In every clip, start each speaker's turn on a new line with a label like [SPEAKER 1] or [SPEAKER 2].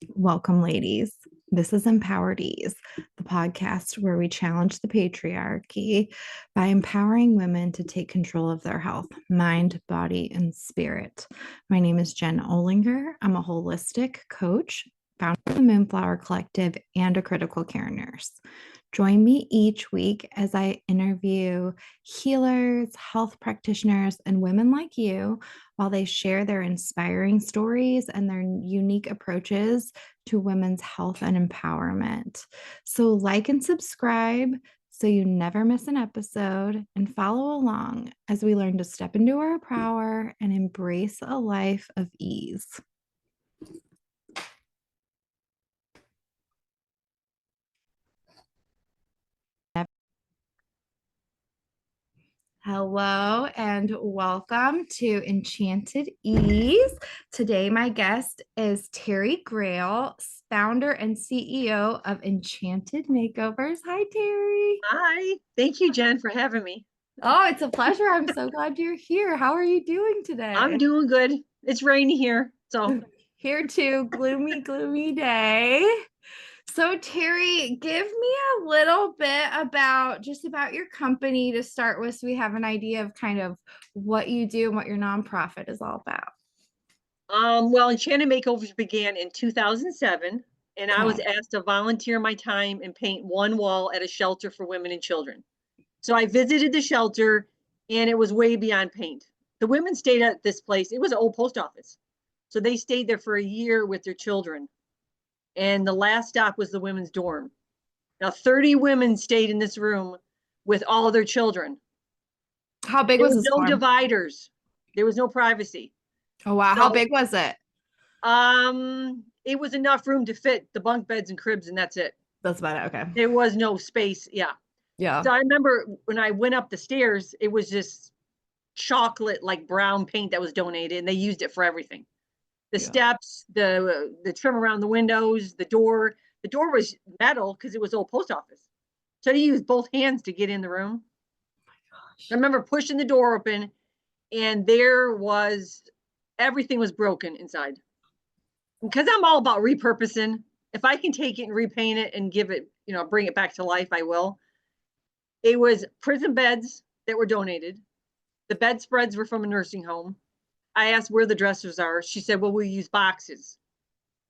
[SPEAKER 1] Welcome, ladies. This is Empowered Ease, the podcast where we challenge the patriarchy by empowering women to take control of their health, mind, body, and spirit. My name is Jen Olinger. I'm a holistic coach, founder of the Moonflower Collective, and a critical care nurse. Join me each week as I interview healers, health practitioners, and women like you while they share their inspiring stories and their unique approaches to women's health and empowerment. So, like and subscribe so you never miss an episode, and follow along as we learn to step into our power and embrace a life of ease. Hello and welcome to Enchanted Ease. Today, my guest is Terry Grahl, founder and CEO of Enchanted Makeovers. Hi, Terry.
[SPEAKER 2] Hi, thank you, Jen, for having me.
[SPEAKER 1] Oh, it's a pleasure. I'm so glad you're here. How are you doing
[SPEAKER 2] I'm
[SPEAKER 1] today?
[SPEAKER 2] doing good. It's rainy here, so
[SPEAKER 1] Here too, gloomy, gloomy day. So, Terry, give me a little bit about your company to start with so we have an idea of kind of what you do and what your nonprofit is all about.
[SPEAKER 2] well, Enchanted Makeovers began in 2007, and I was
[SPEAKER 1] Okay.
[SPEAKER 2] asked to volunteer my time and paint one wall at a shelter for women and children. So I visited the shelter, and it was way beyond paint. The women stayed at this place. It was an old post office, so they stayed there for a year with their children, and the last stop was the women's dorm. Now, 30 women stayed in this room with all their children.
[SPEAKER 1] How big
[SPEAKER 2] There
[SPEAKER 1] was
[SPEAKER 2] was
[SPEAKER 1] this
[SPEAKER 2] no
[SPEAKER 1] farm?
[SPEAKER 2] dividers. There was no privacy.
[SPEAKER 1] Oh, wow. How
[SPEAKER 2] So,
[SPEAKER 1] big was it?
[SPEAKER 2] it was enough room to fit the bunk beds and cribs, and that's it.
[SPEAKER 1] That's about it. Okay.
[SPEAKER 2] There was no space. Yeah.
[SPEAKER 1] Yeah.
[SPEAKER 2] So I remember when I went up the stairs, it was just chocolate, like brown paint that was donated, and they used it for everything. The
[SPEAKER 1] Yeah.
[SPEAKER 2] steps, the trim around the windows, the door. The door was metal because it was old post office. So you used both hands to get in the room. I remember pushing the door open, and there was everything was broken inside. Because I'm all about repurposing. If I can take it and repaint it and give it, bring it back to life, I will. It was prison beds that were donated. The bedspreads were from a nursing home. I asked where the dressers are. She said, well, we use boxes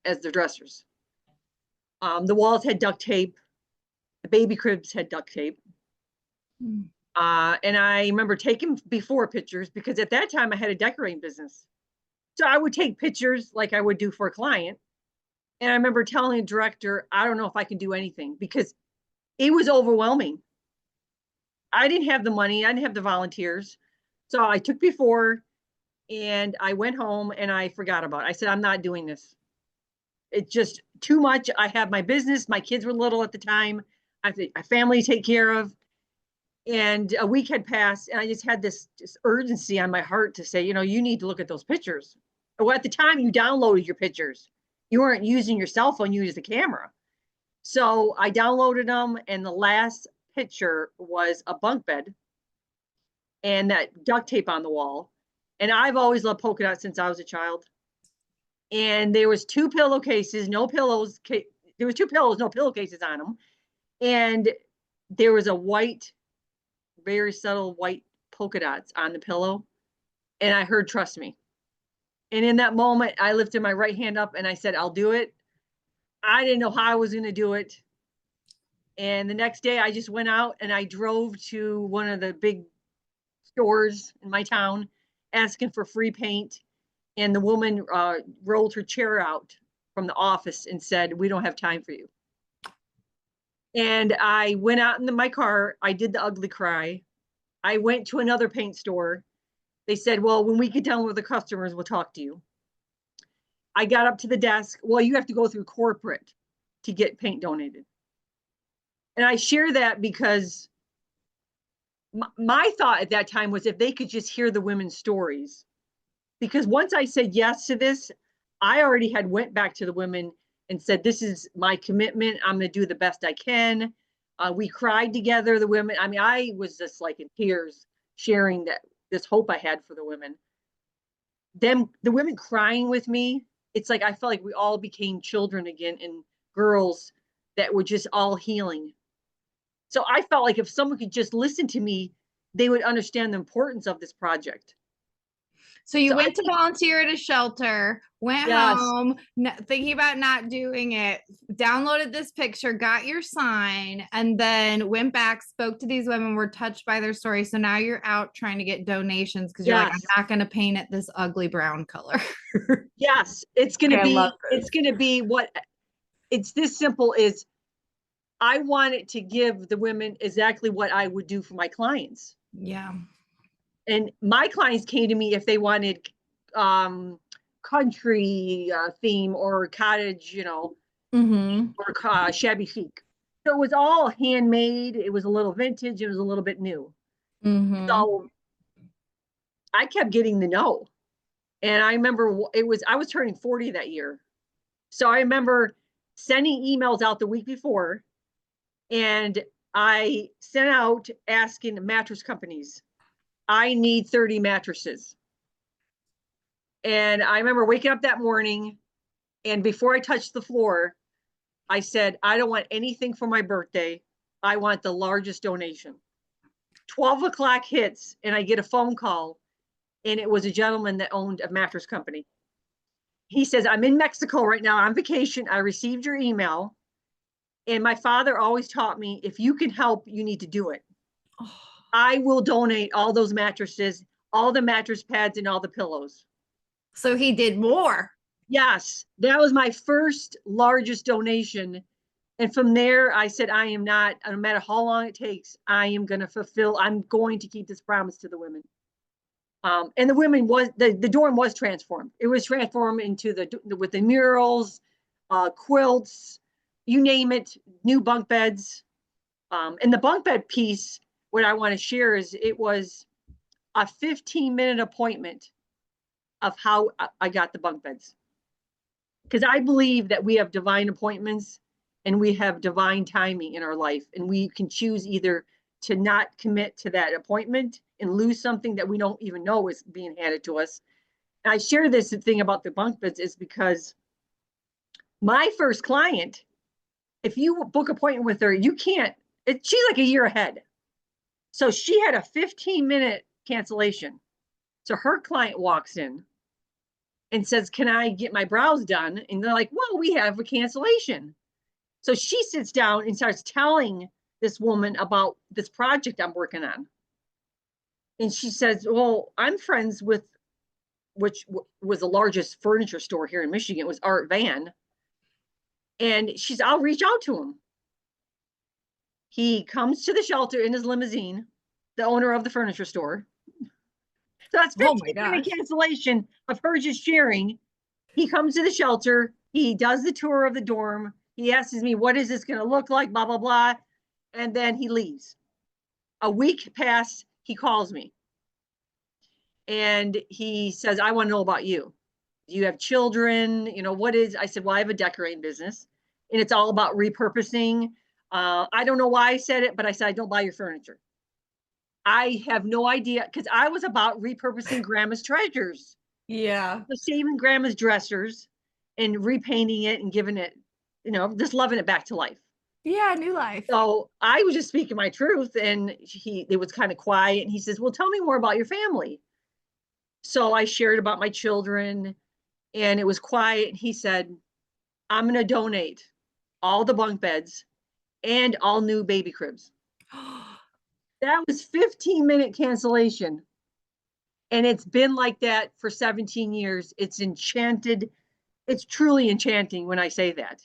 [SPEAKER 2] as the dressers. The walls had duct tape. The baby cribs had duct tape.
[SPEAKER 1] Mm.
[SPEAKER 2] And I remember taking before pictures because at that time I had a decorating business. So I would take pictures like I would do for a client. And I remember telling the director, I don't know if I can do anything because it was overwhelming. I didn't have the money, I didn't have the volunteers. So I took before and I went home and I forgot about it. I said, I'm not doing this. It's just too much. I have my business, my kids were little at the time. I have a family to take care of. And a week had passed, and I just had this urgency on my heart to say, you need to look at those pictures. Well, at the time, you downloaded your pictures. You weren't using your cell phone, you used the camera. So I downloaded them, and the last picture was a bunk bed and that duct tape on the wall. And I've always loved polka dots since I was a child. And there was two pillowcases, no pillows. There was two pillows, no pillowcases on them. And there was a white, very subtle white polka dots on the pillow. And I heard, trust me. And in that moment, I lifted my right hand up and I said, I'll do it. I didn't know how I was going to do it. And the next day, I just went out and I drove to one of the big stores in my town asking for free paint. And the woman rolled her chair out from the office and said, we don't have time for you. And I went out in my car. I did the ugly cry. I went to another paint store. They said, well, when we get done with the customers, we'll talk to you. I got up to the desk. Well, you have to go through corporate to get paint donated. And I share that because my thought at that time was if they could just hear the women's stories. Because once I said yes to this, I already had went back to the women and said, this is my commitment. I'm going to do the best I can. We cried together, the women. I mean, I was just like in tears sharing that this hope I had for the women. Them, the women crying with me it's like I felt like we all became children again and girls that were just all healing. So I felt like if someone could just listen to me, they would understand the importance of this project.
[SPEAKER 1] So you
[SPEAKER 2] So I
[SPEAKER 1] went to
[SPEAKER 2] think,
[SPEAKER 1] volunteer at a shelter, went
[SPEAKER 2] yes,
[SPEAKER 1] home, thinking about not doing it, downloaded this picture, got your sign, and then went back, spoke to these women, were touched by their story. So now you're out trying to get donations because you're like, I'm
[SPEAKER 2] yes,
[SPEAKER 1] not going to paint it this ugly brown color.
[SPEAKER 2] yes.
[SPEAKER 1] Okay, I love
[SPEAKER 2] It's
[SPEAKER 1] this.
[SPEAKER 2] gonna be what it's this simple is I wanted to give the women exactly what I would do for my clients.
[SPEAKER 1] Yeah.
[SPEAKER 2] And my clients came to me if they wanted um, country theme or cottage,
[SPEAKER 1] Mm-hmm.
[SPEAKER 2] or shabby chic. So it was all handmade. It was a little vintage. It was a little bit new.
[SPEAKER 1] Mm-hmm.
[SPEAKER 2] So I kept getting the no. And I remember I was turning 40 that year. So I remember sending emails out the week before, and I sent out asking mattress companies, I need 30 mattresses. And I remember waking up that morning, and before I touched the floor, I said, I don't want anything for my birthday. I want the largest donation. 12 o'clock hits, and I get a phone call, and it was a gentleman that owned a mattress company. He says, I'm in Mexico right now on vacation. I received your email. And my father always taught me if you can help, you need to do it.
[SPEAKER 1] Oh,
[SPEAKER 2] I will donate all those mattresses, all the mattress pads, and all the pillows.
[SPEAKER 1] so he did more.
[SPEAKER 2] Yes, that was my first largest donation. And from there, I said, I am not, no matter how long it takes, I am going to fulfill, I'm going to keep this promise to the women. And the women the dorm was transformed. It was transformed into with the murals, quilts, you name it, new bunk beds. And the bunk bed piece, what I want to share is it was a 15-minute appointment of how I got the bunk beds. Because I believe that we have divine appointments and we have divine timing in our life, and we can choose either to not commit to that appointment and lose something that we don't even know is being handed to us. And I share this thing about the bunk beds is because my first client, if you book an appointment with her, you can't, she's like a year ahead. So she had a 15-minute cancellation. So her client walks in and says, can I get my brows done? And they're like, well, we have a cancellation. So she sits down and starts telling this woman about this project I'm working on. And she says, well, I'm friends with, which was the largest furniture store here in Michigan, it was Art Van. And she's, I'll reach out to him. He comes to the shelter in his limousine, the owner of the furniture store. So that's
[SPEAKER 1] Oh my
[SPEAKER 2] 15-minute
[SPEAKER 1] gosh.
[SPEAKER 2] cancellation of her just sharing. He comes to the shelter. He does the tour of the dorm. He asks me, what is this going to look like? Blah, blah, blah. And then he leaves. A week passed. He calls me. And he says, I want to know about you. Do you have children? What is, I said, well, I have a decorating business and it's all about repurposing. I don't know why I said it, but I said, I don't buy your furniture. I have no idea because I was about repurposing grandma's treasures.
[SPEAKER 1] Yeah.
[SPEAKER 2] So saving grandma's dressers and repainting it and giving it, just loving it back to life.
[SPEAKER 1] Yeah, new life.
[SPEAKER 2] So I was just speaking my truth, and it was kind of quiet. And he says, well, tell me more about your family. So I shared about my children, and it was quiet. He said, I'm going to donate all the bunk beds and all new baby cribs. That was 15-minute cancellation. And it's been like that for 17 years. It's enchanted. It's truly enchanting when I say that.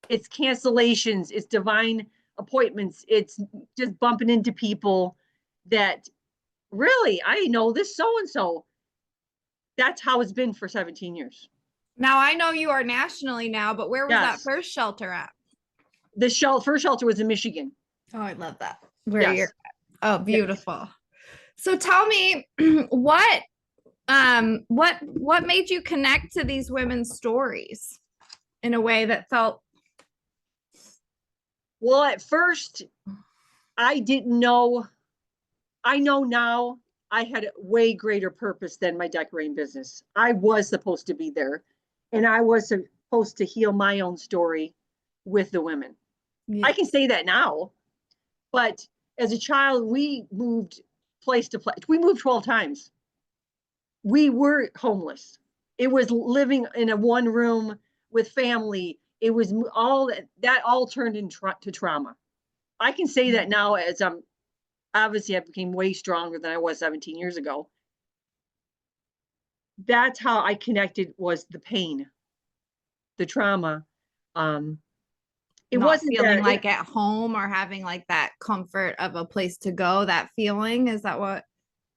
[SPEAKER 2] It's cancellations, it's divine appointments, it's just bumping into people that really, I know this so and so. That's how it's been for 17 years.
[SPEAKER 1] Now I know you are nationally now, but where was that
[SPEAKER 2] Yes.
[SPEAKER 1] first shelter at?
[SPEAKER 2] The first shelter was in Michigan.
[SPEAKER 1] Oh, I love that. Where you're
[SPEAKER 2] Yes.
[SPEAKER 1] at. Oh,
[SPEAKER 2] Yes.
[SPEAKER 1] beautiful. So tell me what made you connect to these women's stories in a way that felt
[SPEAKER 2] Well, at first, I didn't know. I know now I had a way greater purpose than my decorating business. I was supposed to be there. And I was supposed to heal my own story with the women. I can
[SPEAKER 1] Yes.
[SPEAKER 2] say that now, but as a child, we moved place to place. We moved 12 times. We were homeless. It was living in a one room with family. It was all that all turned into trauma. I can say that now as I'm obviously I became way stronger than I was 17 years ago. That's how I connected was the pain, the trauma. Um, it
[SPEAKER 1] Not
[SPEAKER 2] wasn't
[SPEAKER 1] feeling
[SPEAKER 2] that
[SPEAKER 1] like at home or having like that comfort of a place to go, that feeling. Is that what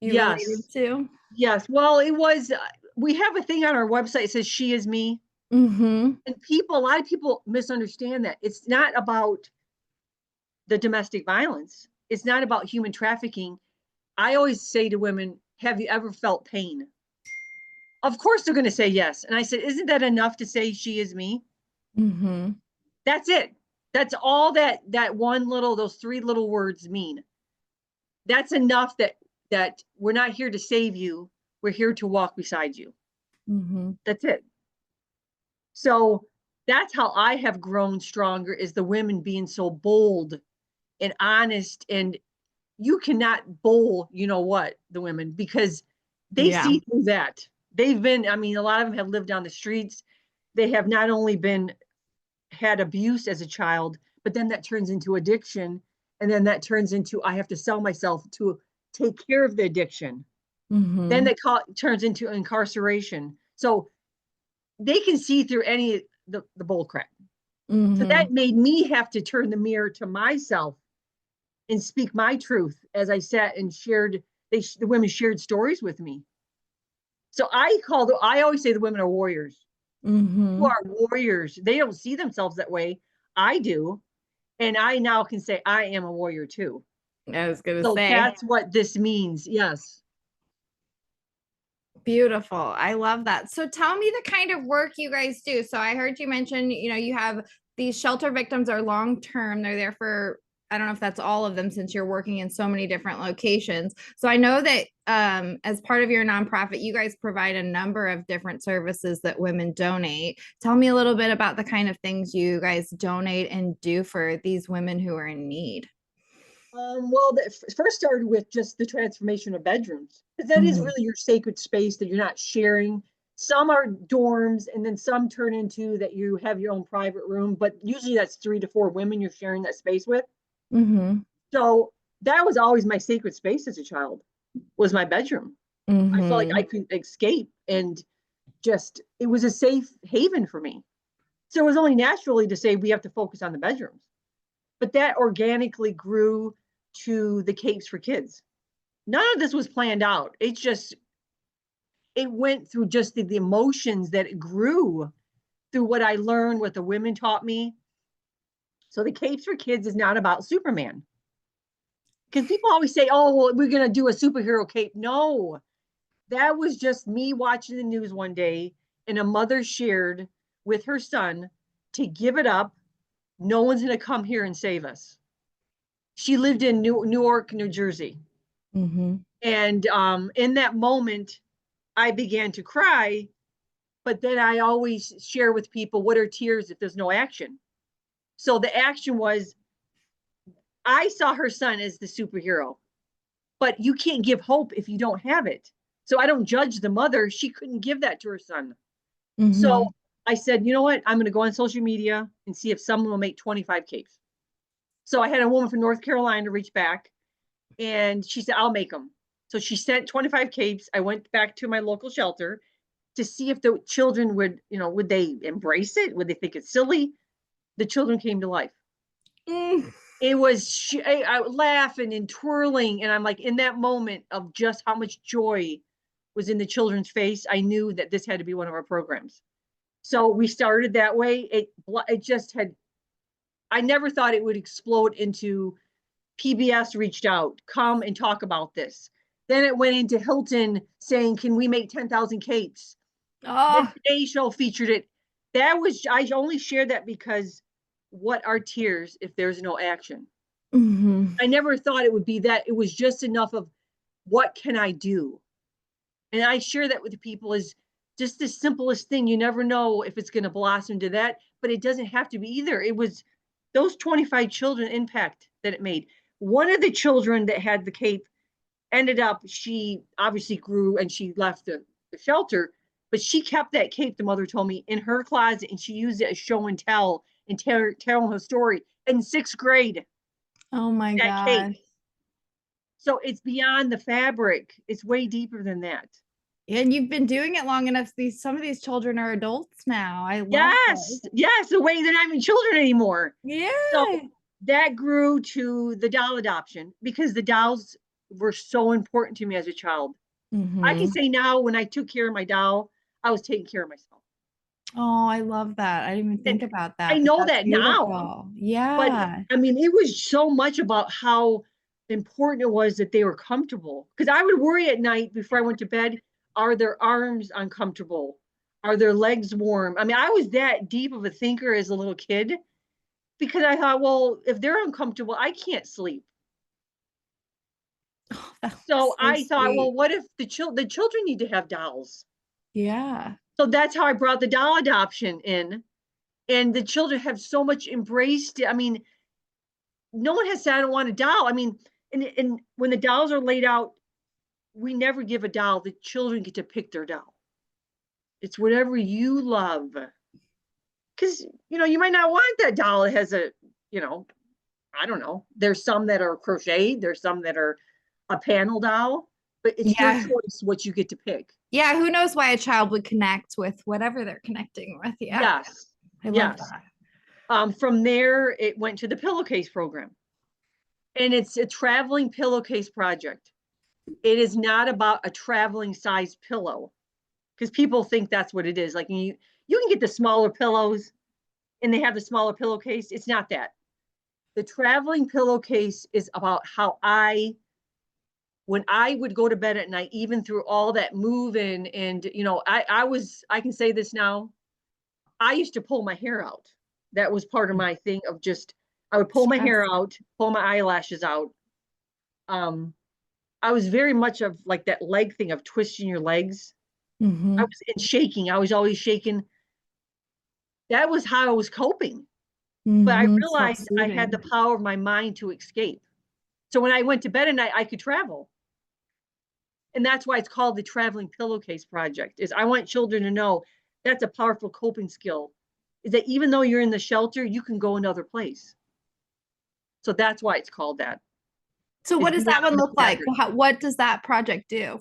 [SPEAKER 1] you related
[SPEAKER 2] yes,
[SPEAKER 1] to?
[SPEAKER 2] yes. Well, it was we have a thing on our website that says she is me.
[SPEAKER 1] Mm-hmm.
[SPEAKER 2] And a lot of people misunderstand that. It's not about the domestic violence. It's not about human trafficking. I always say to women, have you ever felt pain? Of course they're going to say yes. And I said, isn't that enough to say she is me?
[SPEAKER 1] Mm-hmm.
[SPEAKER 2] That's it. That's all that one little, those three little words mean. That's enough that we're not here to save you. We're here to walk beside you.
[SPEAKER 1] Mm-hmm.
[SPEAKER 2] That's it. So that's how I have grown stronger is the women being so bold and honest, and you cannot bowl, you know what, the women, because they
[SPEAKER 1] Yeah.
[SPEAKER 2] see through that. They've been, I mean, a lot of them have lived on the streets. They have not only been had abuse as a child, but then that turns into addiction. And then that turns into I have to sell myself to take care of the addiction. Then
[SPEAKER 1] Mm-hmm.
[SPEAKER 2] that turns into incarceration. So they can see through any the bull crap. So
[SPEAKER 1] Mm-hmm.
[SPEAKER 2] that made me have to turn the mirror to myself and speak my truth as I sat and shared. The women shared stories with me. So I always say the women are warriors. You
[SPEAKER 1] Mm-hmm.
[SPEAKER 2] are warriors. They don't see themselves that way. I do. And I now can say I am a warrior too.
[SPEAKER 1] I was gonna
[SPEAKER 2] So
[SPEAKER 1] say.
[SPEAKER 2] that's what this means. Yes.
[SPEAKER 1] Beautiful. I love that. So tell me the kind of work you guys do. So I heard you mention, you have these shelter victims are long term. They're there for, I don't know if that's all of them since you're working in so many different locations. So I know that as part of your nonprofit, you guys provide a number of different services that women donate. Tell me a little bit about the kind of things you guys donate and do for these women who are in need.
[SPEAKER 2] Well, that first started with just the transformation of bedrooms, because that is
[SPEAKER 1] Mm-hmm.
[SPEAKER 2] really your sacred space that you're not sharing. Some are dorms, and then some turn into that you have your own private room, but usually that's 3 to 4 women you're sharing that space with.
[SPEAKER 1] Mm-hmm.
[SPEAKER 2] So that was always my sacred space as a child, was my bedroom. I felt like I
[SPEAKER 1] Mm-hmm.
[SPEAKER 2] could escape and just, it was a safe haven for me. So it was only naturally to say we have to focus on the bedrooms. But that organically grew to the capes for kids. None of this was planned out. It went through just the emotions that it grew through what I learned, what the women taught me. So the capes for kids is not about Superman. Because people always say, oh, well, we're going to do a superhero cape. No, that was just me watching the news one day, and a mother shared with her son to give it up. No one's going to come here and save us. She lived in Newark, New Jersey.
[SPEAKER 1] Mm-hmm.
[SPEAKER 2] And in that moment, I began to cry. But then I always share with people what are tears if there's no action. So the action was I saw her son as the superhero, but you can't give hope if you don't have it. So I don't judge the mother. She couldn't give that to her son. So
[SPEAKER 1] Mm-hmm.
[SPEAKER 2] I said, you know what? I'm going to go on social media and see if someone will make 25 capes. So I had a woman from North Carolina reach back, and she said, I'll make them. So she sent 25 capes. I went back to my local shelter to see if the children would, would they embrace it? Would they think it's silly? The children came to life.
[SPEAKER 1] Mm.
[SPEAKER 2] It was I laughing and twirling, and I'm like, in that moment of just how much joy was in the children's face, I knew that this had to be one of our programs. So we started that way. It just had. I never thought it would explode into PBS reached out, come and talk about this. Then it went into Hilton saying, can we make 10,000 capes? The
[SPEAKER 1] Oh.
[SPEAKER 2] Today Show featured it. I only shared that because what are tears if there's no action?
[SPEAKER 1] Mm-hmm.
[SPEAKER 2] I never thought it would be that. It was just enough of what can I do? And I share that with the people is just the simplest thing. You never know if it's going to blossom to that, but it doesn't have to be either. It was those 25 children impact that it made. One of the children that had the cape ended up, she obviously grew and she left the shelter, but she kept that cape, the mother told me, in her closet, and she used it as show and tell and telling her story in 6th grade,
[SPEAKER 1] Oh my
[SPEAKER 2] that cape.
[SPEAKER 1] God.
[SPEAKER 2] So it's beyond the fabric. It's way deeper than that.
[SPEAKER 1] And you've been doing it long enough. Some of these children are adults now. I love
[SPEAKER 2] Yes,
[SPEAKER 1] it.
[SPEAKER 2] yes, the way they're not even children anymore. So
[SPEAKER 1] Yeah.
[SPEAKER 2] that grew to the doll adoption because the dolls were so important to me as a child. I can
[SPEAKER 1] Mm-hmm.
[SPEAKER 2] say now when I took care of my doll, I was taking care of myself.
[SPEAKER 1] Oh, I love that. I didn't even think
[SPEAKER 2] And
[SPEAKER 1] about
[SPEAKER 2] I
[SPEAKER 1] that, but
[SPEAKER 2] know
[SPEAKER 1] that's
[SPEAKER 2] that now,
[SPEAKER 1] beautiful.
[SPEAKER 2] but
[SPEAKER 1] Yeah.
[SPEAKER 2] I mean, it was so much about how important it was that they were comfortable. Because I would worry at night before I went to bed, are their arms uncomfortable? Are their legs warm? I mean, I was that deep of a thinker as a little kid because I thought, well, if they're uncomfortable, I can't sleep.
[SPEAKER 1] Oh, that
[SPEAKER 2] So
[SPEAKER 1] was so
[SPEAKER 2] I thought, well,
[SPEAKER 1] sweet.
[SPEAKER 2] what if the children need to have dolls?
[SPEAKER 1] Yeah.
[SPEAKER 2] So that's how I brought the doll adoption in. And the children have so much embraced it. I mean, no one has said I don't want a doll. I mean, and when the dolls are laid out, we never give a doll. The children get to pick their doll. It's whatever you love. Because you might not want that doll that has you know, I don't know. There's some that are crocheted, there's some that are a panel doll, but it's your
[SPEAKER 1] Yeah.
[SPEAKER 2] choice what you get to pick.
[SPEAKER 1] Yeah. Who knows why a child would connect with whatever they're connecting with? Yeah.
[SPEAKER 2] Yes.
[SPEAKER 1] I love
[SPEAKER 2] Yes.
[SPEAKER 1] that.
[SPEAKER 2] From there, it went to the pillowcase program. And it's a traveling pillowcase project. It is not about a traveling size pillow because people think that's what it is. Like you can get the smaller pillows and they have the smaller pillowcase. It's not that. The traveling pillowcase is about how when I would go to bed at night, even through all that moving and I can say this now. I used to pull my hair out. That was part of my thing of just I would pull my
[SPEAKER 1] Yes.
[SPEAKER 2] hair out, pull my eyelashes out. Um, I was very much of like that leg thing of twisting your legs. I
[SPEAKER 1] Mm-hmm.
[SPEAKER 2] was in shaking. I was always shaking. That was how I was coping. But I
[SPEAKER 1] Mm-hmm.
[SPEAKER 2] realized I had the
[SPEAKER 1] Self-soothing.
[SPEAKER 2] power of my mind to escape. So when I went to bed at night, I could travel. And that's why it's called the traveling pillowcase project. Is I want children to know that's a powerful coping skill. Is that even though you're in the shelter, you can go another place. So that's why it's called that.
[SPEAKER 1] So
[SPEAKER 2] It's
[SPEAKER 1] what does that
[SPEAKER 2] beyond
[SPEAKER 1] one
[SPEAKER 2] the
[SPEAKER 1] look like?
[SPEAKER 2] fabric.
[SPEAKER 1] What does that project do?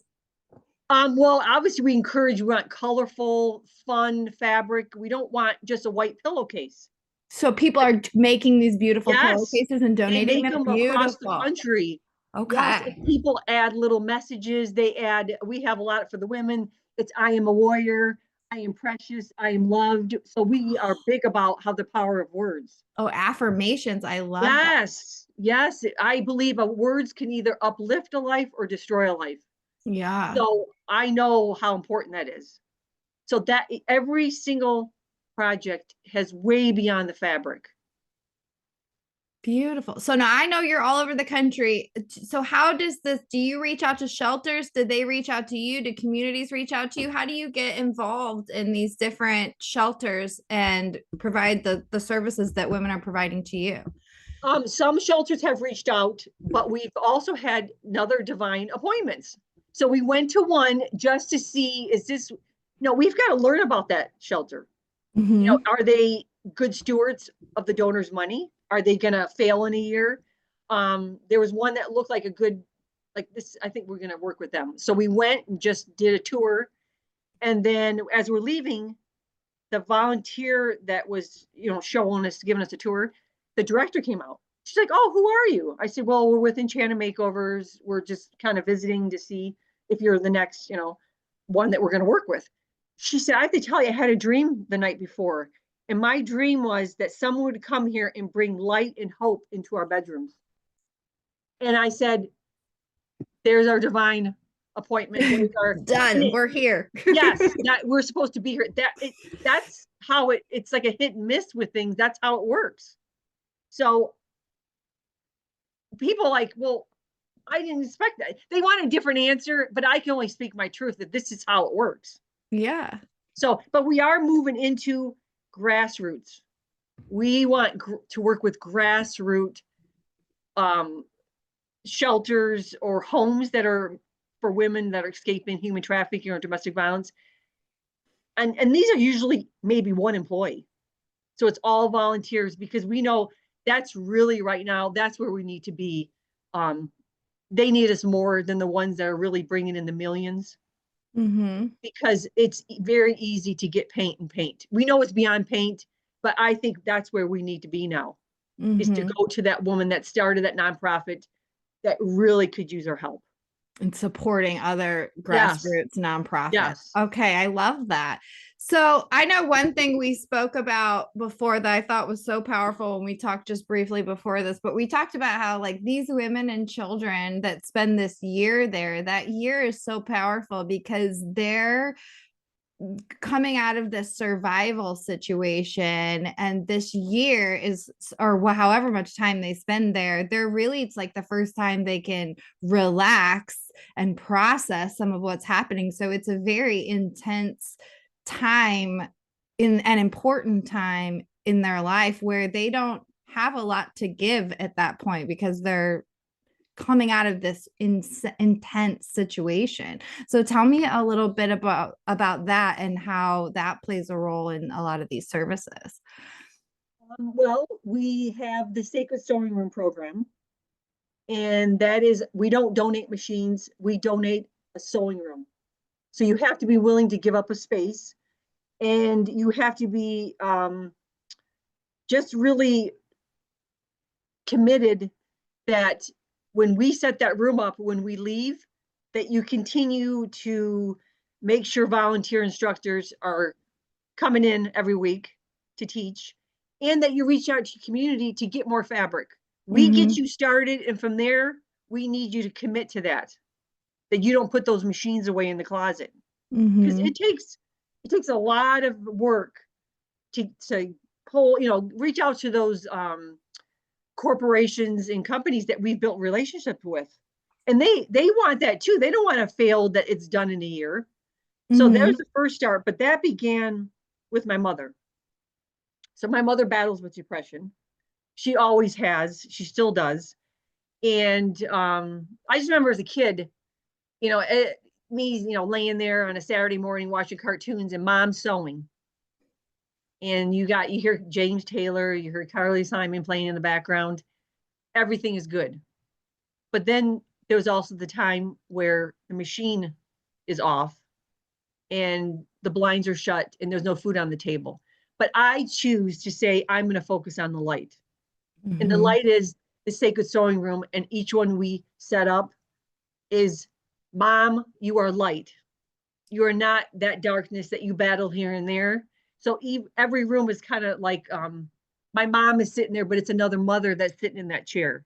[SPEAKER 2] Well, obviously we want colorful, fun fabric. We don't want just a white pillowcase.
[SPEAKER 1] So people are making these beautiful
[SPEAKER 2] Yes,
[SPEAKER 1] pillowcases and
[SPEAKER 2] they
[SPEAKER 1] donating
[SPEAKER 2] make
[SPEAKER 1] them.
[SPEAKER 2] them across the
[SPEAKER 1] Beautiful.
[SPEAKER 2] country. Yes,
[SPEAKER 1] Okay.
[SPEAKER 2] and people add little messages. We have a lot for the women. It's I am a warrior. I am precious. I am loved. So we are big about how the power of words.
[SPEAKER 1] Oh, affirmations. I love that.
[SPEAKER 2] Yes, yes. I believe words can either uplift a life or destroy a life.
[SPEAKER 1] Yeah.
[SPEAKER 2] So I know how important that is. So that every single project has way beyond the fabric.
[SPEAKER 1] Beautiful. So now I know you're all over the country. So how does this, do you reach out to shelters? Did they reach out to you? Did communities reach out to you? How do you get involved in these different shelters and provide the services that women are providing to you?
[SPEAKER 2] Some shelters have reached out, but we've also had another divine appointments. So we went to one just to see, is this, no, we've got to learn about that shelter.
[SPEAKER 1] Mm-hmm.
[SPEAKER 2] Are they good stewards of the donor's money? Are they going to fail in a year? There was one that looked like a good, like this, I think we're going to work with them. So we went and just did a tour. And then as we're leaving, the volunteer that was, showing us, giving us a tour, the director came out. She's like, "Oh, who are you?" I said, "Well, we're with Enchanted Makeovers. We're just kind of visiting to see if you're the next, one that we're going to work with." She said, "I have to tell you, I had a dream the night before. And my dream was that someone would come here and bring light and hope into our bedrooms." And I said, "There's our divine appointment. There's our, and
[SPEAKER 1] Done. We're here.
[SPEAKER 2] yes, that we're supposed to be here. That's how it's like a hit and miss with things. That's how it works. So people like, well, I didn't expect that. They want a different answer, but I can only speak my truth that this is how it works.
[SPEAKER 1] Yeah.
[SPEAKER 2] So, but we are moving into grassroots. We want to work with grassroots um, shelters or homes that are for women that are escaping human trafficking or domestic violence. And these are usually maybe one employee. So it's all volunteers because we know that's really right now, that's where we need to be. Um, they need us more than the ones that are really bringing in the millions
[SPEAKER 1] Mm-hmm.
[SPEAKER 2] because it's very easy to get paint and paint. We know it's beyond paint, but I think that's where we need to be now is to
[SPEAKER 1] Mm-hmm.
[SPEAKER 2] go to that woman that started that nonprofit that really could use our help.
[SPEAKER 1] And supporting other
[SPEAKER 2] Yes.
[SPEAKER 1] grassroots nonprofits.
[SPEAKER 2] Yes.
[SPEAKER 1] Okay, I love that. So I know one thing we spoke about before that I thought was so powerful when we talked just briefly before this, but we talked about how like these women and children that spend this year there, that year is so powerful because they're coming out of this survival situation, and this year is, or however much time they spend there, they're really, it's like the first time they can relax and process some of what's happening. So it's a very intense time in an important time in their life where they don't have a lot to give at that point because they're coming out of this intense situation. So tell me a little bit about that and how that plays a role in a lot of these services.
[SPEAKER 2] Well, we have the Sacred Sewing Room program, and that is we don't donate machines, we donate a sewing room. So you have to be willing to give up a space, and you have to be just really committed that when we set that room up, when we leave, that you continue to make sure volunteer instructors are coming in every week to teach, and that you reach out to your community to get more fabric. We get
[SPEAKER 1] Mm-hmm.
[SPEAKER 2] you started, and from there, we need you to commit to that you don't put those machines away in the closet. Because
[SPEAKER 1] Mm-hmm.
[SPEAKER 2] it takes a lot of work to pull, reach out to those corporations and companies that we've built relationships with. And they want that too. They don't want to fail that it's done in a year. So
[SPEAKER 1] Mm-hmm.
[SPEAKER 2] there's the first start, but that began with my mother. So my mother battles with depression. She always has. She still does. And I just remember as a kid, me, laying there on a Saturday morning watching cartoons and mom sewing. And you hear James Taylor, you hear Carly Simon playing in the background. Everything is good. But then there was also the time where the machine is off and the blinds are shut and there's no food on the table. But I choose to say, I'm going to focus on the light. And the
[SPEAKER 1] Mm-hmm.
[SPEAKER 2] light is the sacred sewing room. And each one we set up is, Mom, you are light. You are not that darkness that you battle here and there. So every room is kind of like my mom is sitting there, but it's another mother that's sitting in that chair.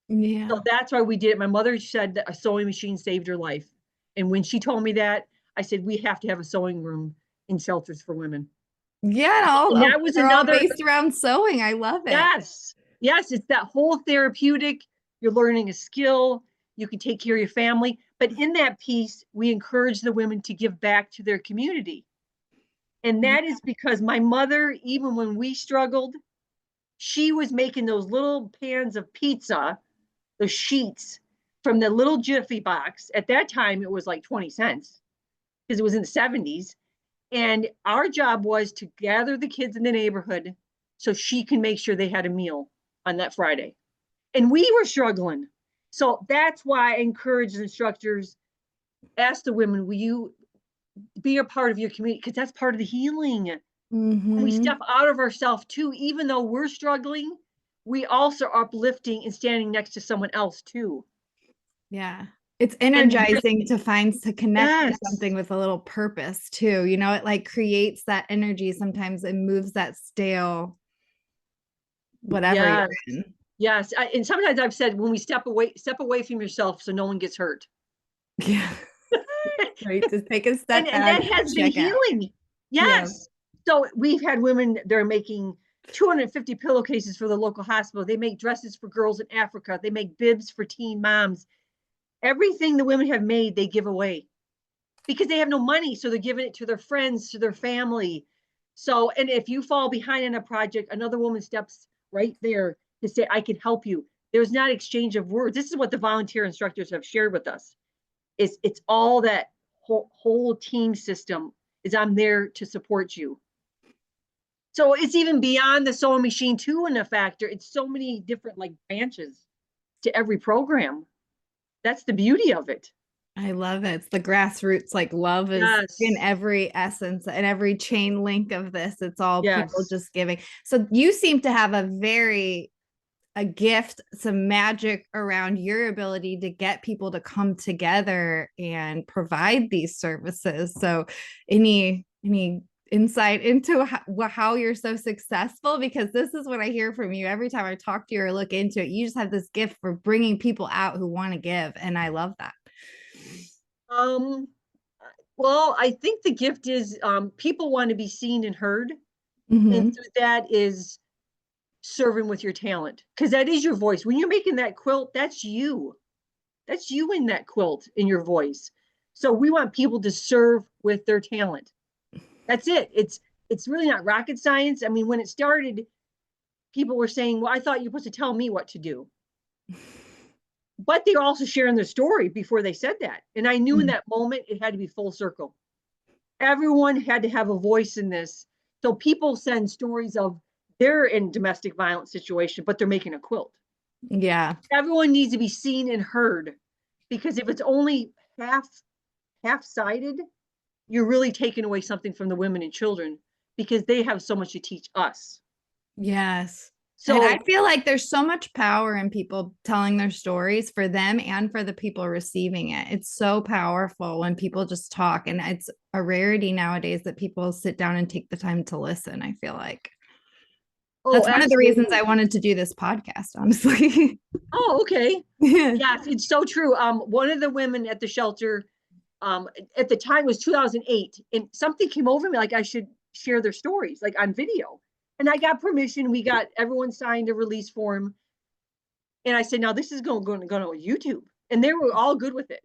[SPEAKER 2] So
[SPEAKER 1] Yeah.
[SPEAKER 2] that's why we did it. My mother said that a sewing machine saved her life. And when she told me that, I said, we have to have a sewing room in shelters for women.
[SPEAKER 1] Yeah,
[SPEAKER 2] And
[SPEAKER 1] no,
[SPEAKER 2] that was
[SPEAKER 1] they're all
[SPEAKER 2] another,
[SPEAKER 1] based around sewing. I love it.
[SPEAKER 2] yes, yes, it's that whole therapeutic. You're learning a skill. You can take care of your family. But in that piece, we encourage the women to give back to their community. And
[SPEAKER 1] Yeah.
[SPEAKER 2] that is because my mother, even when we struggled, she was making those little pans of pizza, the sheets from the little Jiffy box. At that time, it was like 20 cents because it was in the 70s. And our job was to gather the kids in the neighborhood so she can make sure they had a meal on that Friday. And we were struggling. So that's why I encourage instructors, ask the women, will you be a part of your community? Because that's part of the healing. And we
[SPEAKER 1] Mm-hmm.
[SPEAKER 2] step out of ourselves too, even though we're struggling, we also are uplifting and standing next to someone else too.
[SPEAKER 1] Yeah. It's
[SPEAKER 2] And
[SPEAKER 1] energizing to find to connect to
[SPEAKER 2] yes,
[SPEAKER 1] something with a little purpose too. You know, it like creates that energy sometimes and moves that stale whatever you're
[SPEAKER 2] yes,
[SPEAKER 1] in.
[SPEAKER 2] yes. And sometimes I've said when we step away from yourself so no one gets hurt.
[SPEAKER 1] Yeah. Right. Just take a
[SPEAKER 2] and
[SPEAKER 1] step
[SPEAKER 2] and
[SPEAKER 1] back,
[SPEAKER 2] that has been
[SPEAKER 1] check out.
[SPEAKER 2] healing.
[SPEAKER 1] Yeah.
[SPEAKER 2] Yes. So we've had women that are making 250 pillowcases for the local hospital. They make dresses for girls in Africa. They make bibs for teen moms. Everything the women have made, they give away. because they have no money. So they're giving it to their friends, to their family. So, and if you fall behind in a project, another woman steps right there to say, I can help you. There's not exchange of words. This is what the volunteer instructors have shared with us. It's all that whole team system is I'm there to support you. So it's even beyond the sewing machine too in a factor. It's so many different like branches to every program. That's the beauty of it.
[SPEAKER 1] I love it. It's the grassroots, like love is in
[SPEAKER 2] Yes.
[SPEAKER 1] every essence and every chain link of this. It's all people
[SPEAKER 2] Yes.
[SPEAKER 1] just giving. So you seem to have a gift, some magic around your ability to get people to come together and provide these services. So any insight into how you're so successful? Because this is what I hear from you every time I talk to you or look into it. You just have this gift for bringing people out who want to give, and I love that.
[SPEAKER 2] Um, well, I think the gift is people want to be seen and heard. And
[SPEAKER 1] Mm-hmm.
[SPEAKER 2] through that is serving with your talent. Because that is your voice. When you're making that quilt, that's you. That's you in that quilt in your voice. So we want people to serve with their talent. That's it. It's really not rocket science. I mean, when it started, people were saying, well, I thought you were supposed to tell me what to do. But they were also sharing their story before they said that. And I knew in that moment it had to be full circle. Everyone had to have a voice in this. So people send stories of they're in domestic violence situation, but they're making a quilt.
[SPEAKER 1] Yeah.
[SPEAKER 2] Everyone needs to be seen and heard, because if it's only half sided, you're really taking away something from the women and children because they have so much to teach us.
[SPEAKER 1] Yes. And I
[SPEAKER 2] So,
[SPEAKER 1] feel like there's so much power in people telling their stories for them and for the people receiving it. It's so powerful when people just talk. And it's a rarity nowadays that people sit down and take the time to listen, I feel like.
[SPEAKER 2] oh,
[SPEAKER 1] That's one of the reasons I
[SPEAKER 2] absolutely.
[SPEAKER 1] wanted to do this podcast, honestly.
[SPEAKER 2] Oh, okay.
[SPEAKER 1] Yeah.
[SPEAKER 2] Yes, it's so true. One of the women at the shelter, at the time was 2008, and something came over me like I should share their stories, like on video. And I got permission. We got everyone signed a release form, and I said, "Now this is going to go to YouTube," and they were all good with it.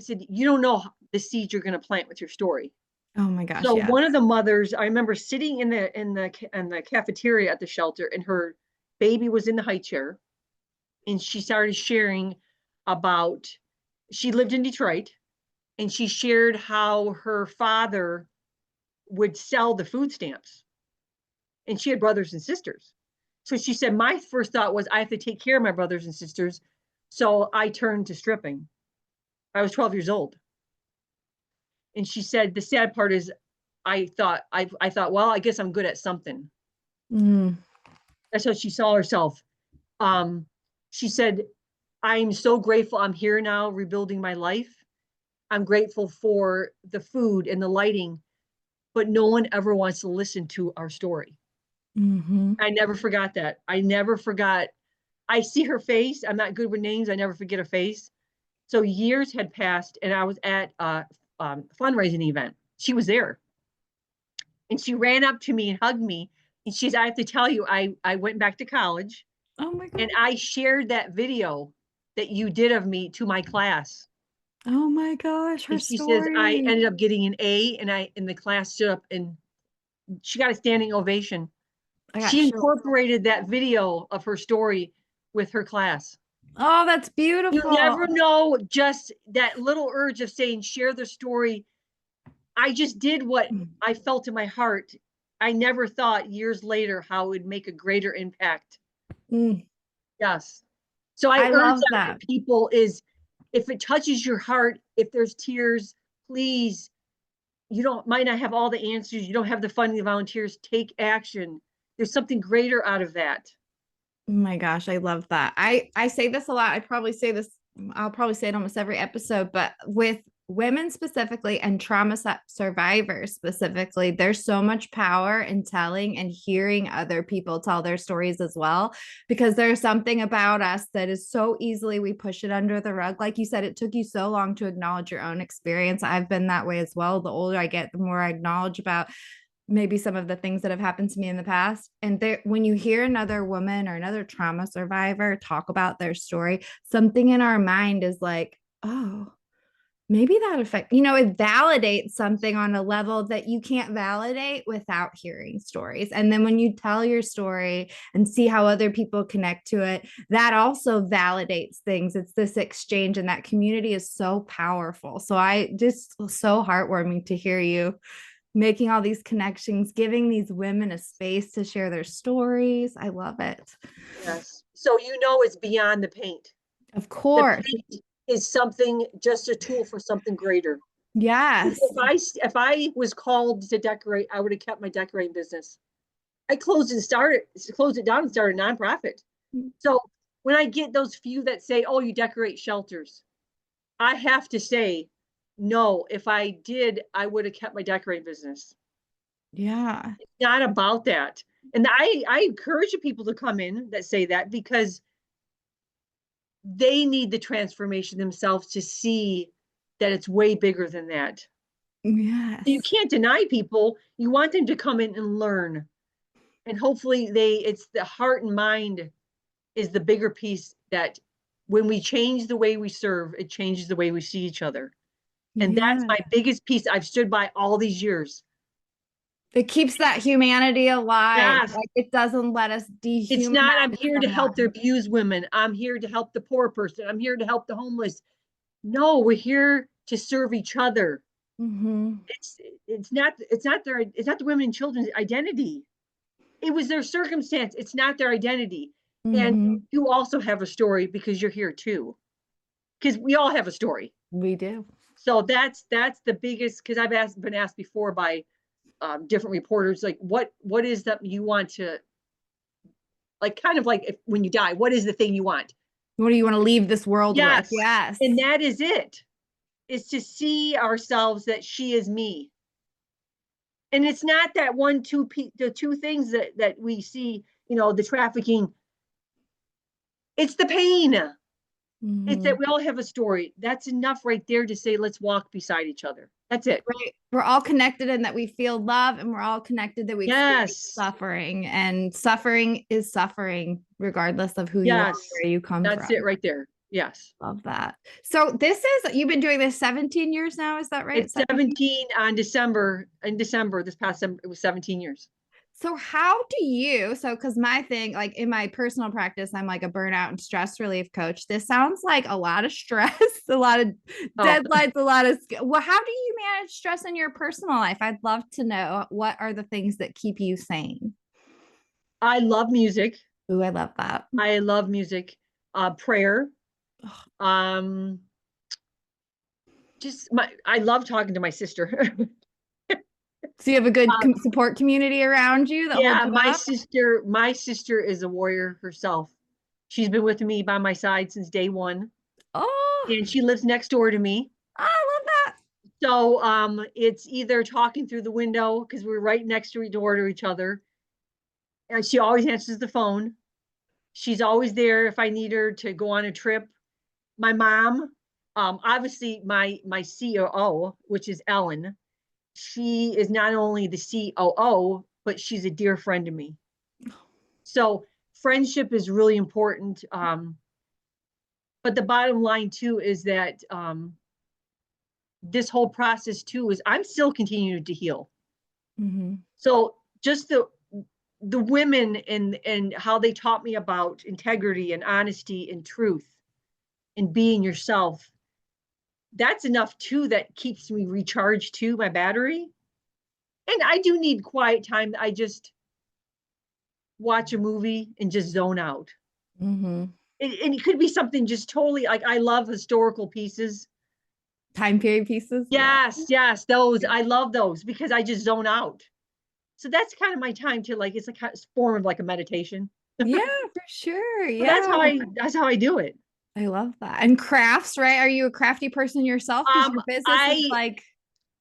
[SPEAKER 2] I said, "You don't know the seed you're going to plant with your story."
[SPEAKER 1] Oh my gosh,
[SPEAKER 2] So
[SPEAKER 1] yeah.
[SPEAKER 2] one of the mothers, I remember sitting in the cafeteria at the shelter, and her baby was in the high chair, and she started sharing about she lived in Detroit, and she shared how her father would sell the food stamps, and she had brothers and sisters. So she said, my first thought was I have to take care of my brothers and sisters, so I turned to stripping. I was 12 years old, and she said the sad part is I thought, well, I guess I'm good at something.
[SPEAKER 1] Mm.
[SPEAKER 2] That's how she saw herself. um she said, I'm so grateful I'm here now rebuilding my life. I'm grateful for the food and the lighting, but no one ever wants to listen to our story.
[SPEAKER 1] Mm-hmm.
[SPEAKER 2] I never forgot that. I never forgot. I see her face. I'm not good with names. I never forget a face. So years had passed, and I was at a fundraising event. She was there, and she ran up to me and hugged me. And she's, I have to tell you, I went back to college,
[SPEAKER 1] Oh my
[SPEAKER 2] and
[SPEAKER 1] God.
[SPEAKER 2] I shared that video that you did of me to my class.
[SPEAKER 1] Oh my gosh, her
[SPEAKER 2] And she says I
[SPEAKER 1] story.
[SPEAKER 2] ended up getting an A, and the class stood up and she got a standing ovation.
[SPEAKER 1] I got
[SPEAKER 2] She
[SPEAKER 1] chills.
[SPEAKER 2] incorporated that video of her story with her class.
[SPEAKER 1] Oh, that's
[SPEAKER 2] You
[SPEAKER 1] beautiful.
[SPEAKER 2] never know, just that little urge of saying, share the story. I just did what I felt in my heart. I never thought years later how it would make a greater impact.
[SPEAKER 1] Mm.
[SPEAKER 2] Yes. So I
[SPEAKER 1] I
[SPEAKER 2] urge
[SPEAKER 1] love
[SPEAKER 2] that
[SPEAKER 1] that.
[SPEAKER 2] with people is, if it touches your heart, if there's tears, please, you don't might not have all the answers. You don't have the funding, the volunteers, take action. There's something greater out of that.
[SPEAKER 1] Oh my gosh, I love that. I say this a lot. I'll probably say it almost every episode, but with women specifically and trauma survivors specifically, there's so much power in telling and hearing other people tell their stories as well, because there's something about us that is so easily we push it under the rug. Like you said, it took you so long to acknowledge your own experience. I've been that way as well. The older I get, the more I acknowledge about maybe some of the things that have happened to me in the past. And there, when you hear another woman or another trauma survivor talk about their story, something in our mind is like, oh, maybe that affect, it validates something on a level that you can't validate without hearing stories. And then when you tell your story and see how other people connect to it, that also validates things. It's this exchange, and that community is so powerful. So I just so heartwarming to hear you making all these connections, giving these women a space to share their stories. I love it.
[SPEAKER 2] Yes. So it's beyond the paint.
[SPEAKER 1] Of
[SPEAKER 2] The
[SPEAKER 1] course.
[SPEAKER 2] paint is something, just a tool for something greater.
[SPEAKER 1] Yes.
[SPEAKER 2] If I was called to decorate, I would have kept my decorating business. I closed it down and started a nonprofit. So when I get those few that say, "Oh, you decorate shelters," I have to say, no. If I did, I would have kept my decorating business.
[SPEAKER 1] Yeah.
[SPEAKER 2] It's not about that. And I encourage people to come in that say that, because they need the transformation themselves to see that it's way bigger than that. You
[SPEAKER 1] Yes.
[SPEAKER 2] can't deny people. You want them to come in and learn. And hopefully it's the heart and mind is the bigger piece, that when we change the way we serve, it changes the way we see each other. And that's
[SPEAKER 1] Yeah.
[SPEAKER 2] my biggest piece I've stood by all these years.
[SPEAKER 1] It keeps that humanity alive.
[SPEAKER 2] Yes.
[SPEAKER 1] Like it doesn't let us
[SPEAKER 2] It's not, I'm
[SPEAKER 1] dehumanize
[SPEAKER 2] here to help the
[SPEAKER 1] someone.
[SPEAKER 2] abused women. I'm here to help the poor person. I'm here to help the homeless. No, we're here to serve each other.
[SPEAKER 1] Mm-hmm.
[SPEAKER 2] It's it's not the women and children's identity. It was their circumstance. It's not their identity. And
[SPEAKER 1] Mm-hmm.
[SPEAKER 2] you also have a story, because you're here too. Because we all have a story.
[SPEAKER 1] We do.
[SPEAKER 2] So that's the biggest. Because been asked before by different reporters, like, what is that you want to, like, kind of like, if, when you die, what is the thing you want?
[SPEAKER 1] What do you want to leave this world with?
[SPEAKER 2] Yes.
[SPEAKER 1] Yes.
[SPEAKER 2] And that is it, is to see ourselves that she is me. And it's not that the two things that we see, the trafficking. It's the pain. It's
[SPEAKER 1] Mm-hmm.
[SPEAKER 2] that we all have a story. That's enough right there to say, let's walk beside each other. That's it.
[SPEAKER 1] Right. We're all connected in that we feel love, and we're all connected that we experience
[SPEAKER 2] Yes.
[SPEAKER 1] suffering. And suffering is suffering, regardless of who you are,
[SPEAKER 2] Yes.
[SPEAKER 1] where you come
[SPEAKER 2] That's
[SPEAKER 1] from.
[SPEAKER 2] it right there. Yes.
[SPEAKER 1] Love that. So you've been doing this 17 years now, is that right?
[SPEAKER 2] It's
[SPEAKER 1] 17.
[SPEAKER 2] 17 on December. In December, this past December, it was 17 years.
[SPEAKER 1] So how do you, because my thing, like in my personal practice, I'm like a burnout and stress relief coach. This sounds like a lot of stress, a lot of
[SPEAKER 2] Oh,
[SPEAKER 1] deadlines, well, how do you manage stress in your personal life? I'd love to know, what are the things that keep you sane?
[SPEAKER 2] I love music.
[SPEAKER 1] Ooh, I love that.
[SPEAKER 2] I love music. Prayer. Um, I love talking to my sister.
[SPEAKER 1] So you have a good
[SPEAKER 2] Um,
[SPEAKER 1] support community around you that holds
[SPEAKER 2] yeah,
[SPEAKER 1] you
[SPEAKER 2] my
[SPEAKER 1] up?
[SPEAKER 2] sister, my sister is a warrior herself. She's been with me by my side since day one,
[SPEAKER 1] Oh,
[SPEAKER 2] and she lives next door to me.
[SPEAKER 1] I love that.
[SPEAKER 2] So it's either talking through the window, because we're right next door to each other, and she always answers the phone. She's always there if I need her to go on a trip. My mom, obviously my COO, which is Ellen, she is not only the COO, but she's a dear friend to me. So friendship is really important. But the bottom line too is that this whole process too is I'm still continuing to heal.
[SPEAKER 1] Mm-hmm.
[SPEAKER 2] So just the women and how they taught me about integrity and honesty and truth and being yourself, that's enough too, that keeps me recharged to my battery. And I do need quiet time. I just watch a movie and just zone out.
[SPEAKER 1] Mm-hmm.
[SPEAKER 2] And it could be something just totally, like, I love historical pieces.
[SPEAKER 1] Time period pieces. Yeah.
[SPEAKER 2] Yes, yes, those. I love those because I just zone out. So that's kind of my time to, like, it's a kind of form of like a meditation.
[SPEAKER 1] Yeah, for sure.
[SPEAKER 2] So
[SPEAKER 1] Yeah.
[SPEAKER 2] that's how I do it.
[SPEAKER 1] I love that. And crafts, right? Are you a crafty person yourself? Because
[SPEAKER 2] Um,
[SPEAKER 1] your business is
[SPEAKER 2] I
[SPEAKER 1] like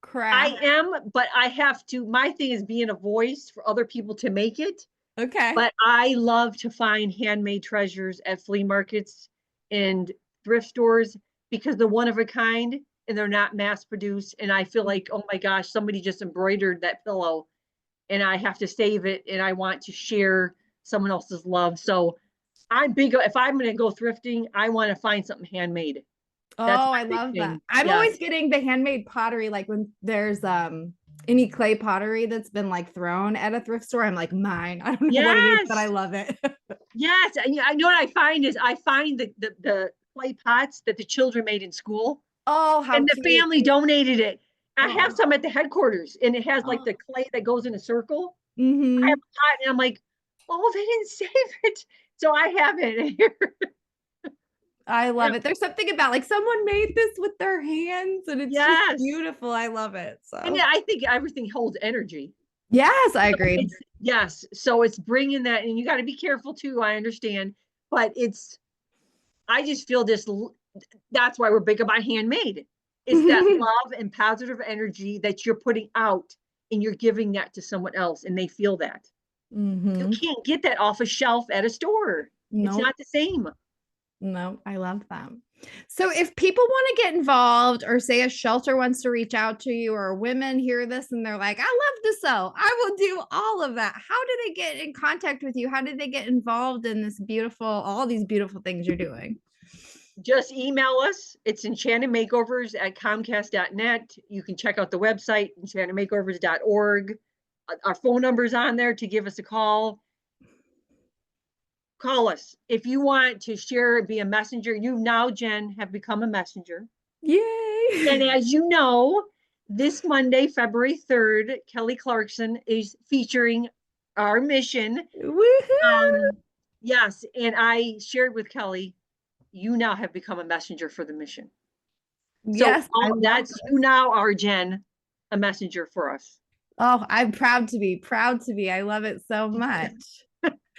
[SPEAKER 2] I
[SPEAKER 1] craft.
[SPEAKER 2] am, but I have to. My thing is being a voice for other people to make it.
[SPEAKER 1] Okay.
[SPEAKER 2] But I love to find handmade treasures at flea markets and thrift stores, because they're one of a kind and they're not mass produced. And I feel like, oh my gosh, somebody just embroidered that pillow and I have to save it and I want to share someone else's love. So I'm big. If I'm going to go thrifting, I want to find something handmade. That's
[SPEAKER 1] Oh, I
[SPEAKER 2] my big
[SPEAKER 1] love that.
[SPEAKER 2] thing.
[SPEAKER 1] I'm always
[SPEAKER 2] Yes.
[SPEAKER 1] getting the handmade pottery, like when there's any clay pottery that's been like thrown at a thrift store. I'm like, mine. I don't know what it is, but I
[SPEAKER 2] Yes.
[SPEAKER 1] love it.
[SPEAKER 2] Yes. And I know what I find is I find the clay pots that the children made in school
[SPEAKER 1] Oh, how
[SPEAKER 2] and the
[SPEAKER 1] cute.
[SPEAKER 2] family donated it. I have
[SPEAKER 1] Oh,
[SPEAKER 2] some at the headquarters and it has like
[SPEAKER 1] oh.
[SPEAKER 2] the clay that goes in a circle. I have
[SPEAKER 1] Mm-hmm.
[SPEAKER 2] a pot and I'm like, oh, they didn't save it. So I have it here.
[SPEAKER 1] I love it. There's something about like someone made this with their hands and it's just
[SPEAKER 2] Yes.
[SPEAKER 1] beautiful. I love it.
[SPEAKER 2] And
[SPEAKER 1] So,
[SPEAKER 2] yeah, I think everything holds energy.
[SPEAKER 1] yes, I
[SPEAKER 2] So
[SPEAKER 1] agreed.
[SPEAKER 2] it's yes. So it's bringing that, and you got to be careful too. I understand, but I just feel this. That's why we're big about handmade. It's that love and positive energy that you're putting out, and you're giving that to someone else, and they feel that. You
[SPEAKER 1] Mm-hmm.
[SPEAKER 2] can't get that off a shelf at a store. It's
[SPEAKER 1] Nope.
[SPEAKER 2] not the same.
[SPEAKER 1] No, I love them. So if people want to get involved or say a shelter wants to reach out to you or women hear this and they're like, I love to sew. I will do all of that. How do they get in contact with you? How do they get involved in this beautiful, all these beautiful things you're doing?
[SPEAKER 2] Just email us. It's enchantedmakeovers@comcast.net. You can check out the website, enchantedmakeovers.org. Our phone number's on there to give us a call. Call us. If you want to share, be a messenger, you now, Jen, have become a messenger. And
[SPEAKER 1] Yay.
[SPEAKER 2] as you know, this Monday, February 3rd, Kelly Clarkson is featuring our mission.
[SPEAKER 1] Woohoo.
[SPEAKER 2] Um, yes, and I shared with Kelly, you now have become a messenger for the mission. So
[SPEAKER 1] Yes, I love
[SPEAKER 2] that's you
[SPEAKER 1] this.
[SPEAKER 2] now are Jen, a messenger for us.
[SPEAKER 1] Oh, I'm proud to be, proud to be. I love it so much.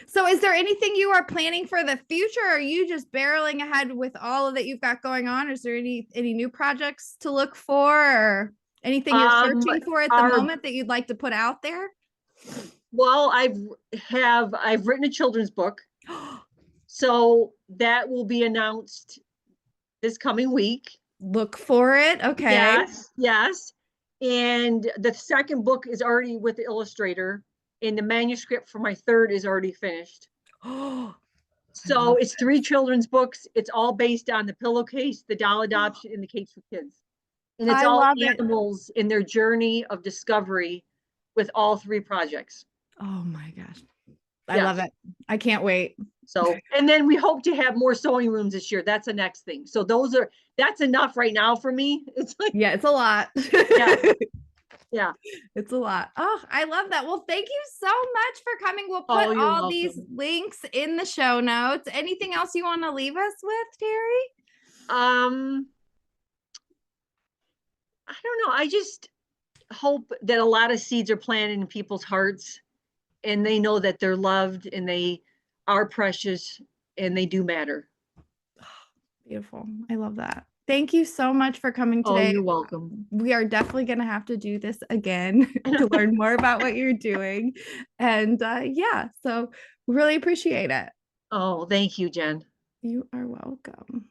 [SPEAKER 1] So, is there anything you are planning for the future? Or are you just barreling ahead with all of that you've got going on? Is there any new projects to look for, or anything you're
[SPEAKER 2] Um,
[SPEAKER 1] searching for at the
[SPEAKER 2] our
[SPEAKER 1] moment that you'd like to put out there?
[SPEAKER 2] well, I've written a children's book, so that will be announced this coming week.
[SPEAKER 1] Look for it. Okay.
[SPEAKER 2] Yes, yes. And the second book is already with the illustrator, and the manuscript for my third is already finished.
[SPEAKER 1] Oh, I
[SPEAKER 2] So
[SPEAKER 1] love
[SPEAKER 2] it's three children's books. It's all based on the pillowcase, the doll
[SPEAKER 1] it.
[SPEAKER 2] adoption, and the cakes for kids. And it's
[SPEAKER 1] I
[SPEAKER 2] all
[SPEAKER 1] love it.
[SPEAKER 2] animals in their journey of discovery with all three projects.
[SPEAKER 1] Oh my gosh. I love
[SPEAKER 2] Yes.
[SPEAKER 1] it. I can't wait.
[SPEAKER 2] So, and then we hope to have more sewing rooms this year. That's the next thing. So that's enough right now for me. It's like,
[SPEAKER 1] Yeah, it's a lot.
[SPEAKER 2] yeah, yeah.
[SPEAKER 1] It's a lot. Oh, I love that. Well, thank you so much for coming. We'll put
[SPEAKER 2] Oh, you're
[SPEAKER 1] all these
[SPEAKER 2] welcome.
[SPEAKER 1] links in the show notes. Anything else you want to leave us with, Terry?
[SPEAKER 2] Um, I don't know. I just hope that a lot of seeds are planted in people's hearts and they know that they're loved and they are precious and they do matter.
[SPEAKER 1] Beautiful. I love that. Thank you so much for coming
[SPEAKER 2] Oh,
[SPEAKER 1] today.
[SPEAKER 2] you're welcome.
[SPEAKER 1] We are definitely going to have to do this again to learn more about what you're doing. And yeah, so really appreciate it.
[SPEAKER 2] Oh, thank you, Jen.
[SPEAKER 1] You are welcome.